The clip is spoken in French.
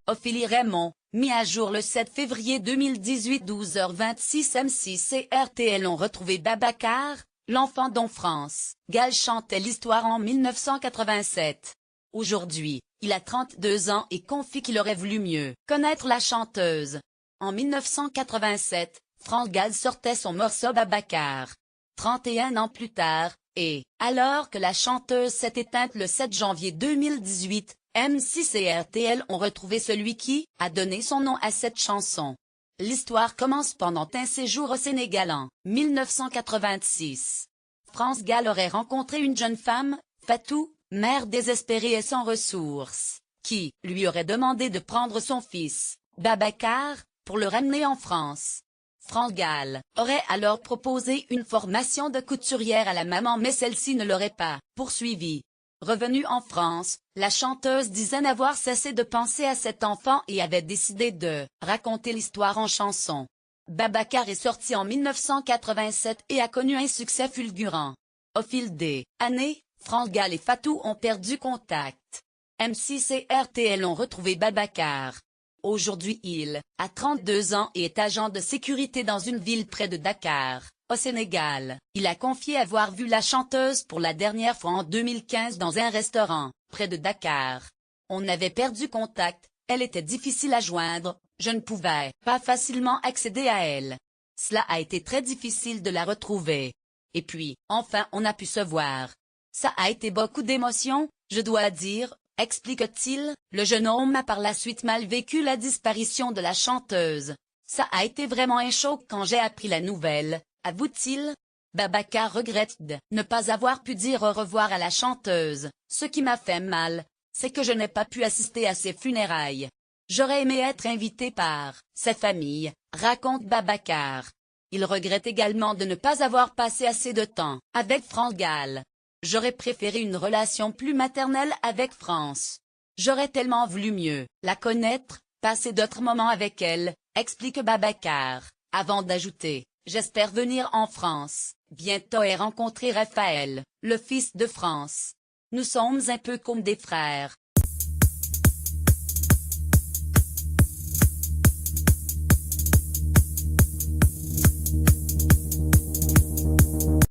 Ophélie Raymond, mis à jour le 7 février 2018 12h26 M6 et RTL ont retrouvé Babacar, l'enfant dont France Gall chantait l'histoire en 1987. Aujourd'hui, il a 32 ans et confie qu'il aurait voulu mieux connaître la chanteuse. En 1987, France Gall sortait son morceau Babacar. 31 ans plus tard, et alors que la chanteuse s'est éteinte le 7 janvier 2018, M6 et RTL ont retrouvé celui qui a donné son nom à cette chanson. L'histoire commence pendant un séjour au Sénégal en 1986. France Gall aurait rencontré une jeune femme, Fatou, mère désespérée et sans ressources, qui lui aurait demandé de prendre son fils, Babacar, pour le ramener en France. France Gall aurait alors proposé une formation de couturière à la maman mais celle-ci ne l'aurait pas poursuivie. Revenue en France, la chanteuse disait n'avoir cessé de penser à cet enfant et avait décidé de raconter l'histoire en chanson. Babacar est sorti en 1987 et a connu un succès fulgurant. Au fil des années, France Gall et Fatou ont perdu contact. M6 et RTL ont retrouvé Babacar. Aujourd'hui il a 32 ans et est agent de sécurité dans une ville près de Dakar, au Sénégal. Il a confié avoir vu la chanteuse pour la dernière fois en 2015 dans un restaurant, près de Dakar. On avait perdu contact, elle était difficile à joindre, je ne pouvais pas facilement accéder à elle. Cela a été très difficile de la retrouver. Et puis, enfin on a pu se voir. Ça a été beaucoup d'émotions, je dois dire. Explique-t-il, le jeune homme a par la suite mal vécu la disparition de la chanteuse. Ça a été vraiment un choc quand j'ai appris la nouvelle, avoue-t-il. Babacar regrette de ne pas avoir pu dire au revoir à la chanteuse. Ce qui m'a fait mal, c'est que je n'ai pas pu assister à ses funérailles. J'aurais aimé être invité par sa famille, raconte Babacar. Il regrette également de ne pas avoir passé assez de temps avec France Gall. J'aurais préféré une relation plus maternelle avec France. J'aurais tellement voulu mieux la connaître, passer d'autres moments avec elle, explique Babacar, avant d'ajouter « J'espère venir en France, bientôt et rencontrer Raphaël, le fils de France. Nous sommes un peu comme des frères.